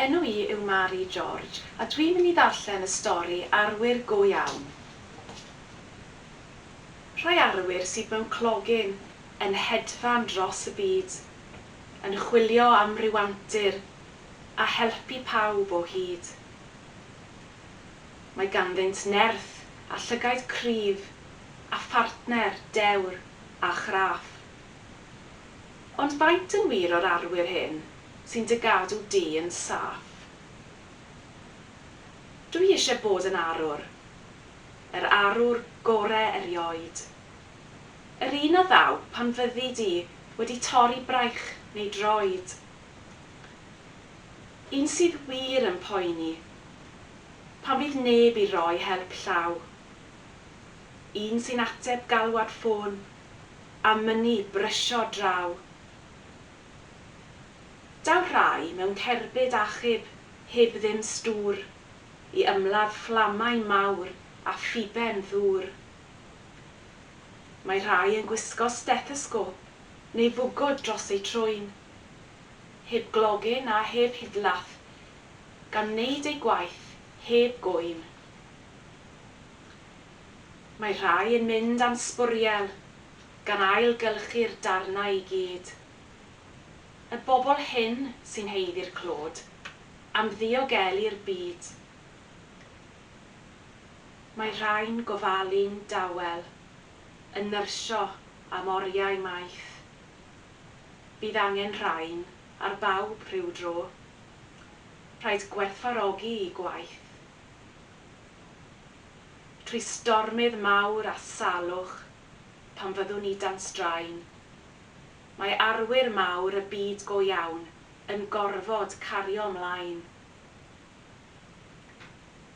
Enw I yw Mari George, a dwi'n mynd I ddarllen y stori Arwyr Go Iawn. Rhai arwyr sydd mewn clogin yn hedfan dros y byd, yn chwilio am rywantur a helpu pawb o hyd. Mae ganddynt nerth a llygaid cryf a phartner dewr a chraff. Ond faint yn wir o'r arwyr hyn sy'n dy gadw di yn saff? Dwi eisiau bod yn arwr, yr arwr gorau erioed. Yr un a ddaw pan fyddi di wedi torri braich neu droed. Un sydd wir yn poeni, pan bydd neb I roi help llaw. Un sy'n ateb galwad ffôn a mynnu brysio draw. Daw rhai mewn cerbyd achub heb ddim stŵr I ymladd fflamau mawr a ffiben ddŵr. Mae rhai yn gwisgo stethosgop neu fwgod dros eu trwyn, heb glogin a heb hidlath, gan wneud eu gwaith heb gwyn. Mae rhai yn mynd am sbwriel, gan ailgylchu'r darnau I gyd. Y bobl hyn sy'n heiddi'r clod, am ddiogelu'r byd. Mae rhai'n gofalu'n dawel, yn nyrsio am oriau maith. Bydd angen rhain ar bawb rhyw dro, rhaid gwerthfawrogi I gwaith. Trwy stormydd mawr a salwch, pan fyddwn I dan straen, mae arwyr mawr y byd go iawn yn gorfod cario ymlaen.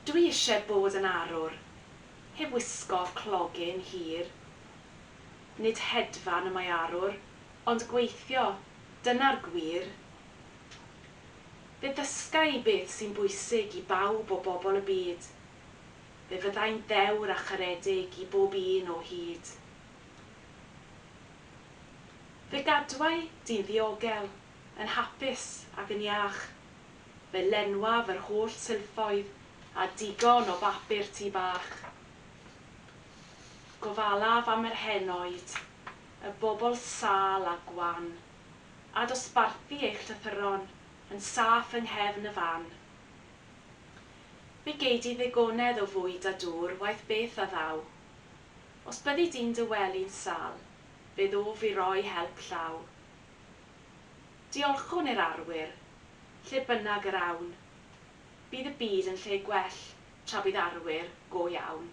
Dwi eisiau bod yn arwr, heb wisgo clogin hir. Nid hedfan y mae arwr, ond gweithio, dyna'r gwir. Fe ddysgai beth sy'n bwysig I bawb o bobl y byd. Fe fyddai'n ddewr a charedig I bob un o hyd. Fe gadwai di'n ddiogel, yn hapus ac yn iach. Fe lenwaf yr holl sylffoedd a digon o bapur tŷ bach. Gofalaf am yr henoed, y bobl sâl a gwan, a dosbarthu eich llythyron yn saff yng nghefn y fan. Fe gei di ddigonedd o fwyd a dŵr waith beth a ddaw. Os byddi di'n dywelu'n sâl, bydd o fi roi help llaw. Diolchwn i'r arwyr, lle bynnag yr awn. Bydd y byd yn lle gwell tra bydd arwyr go iawn.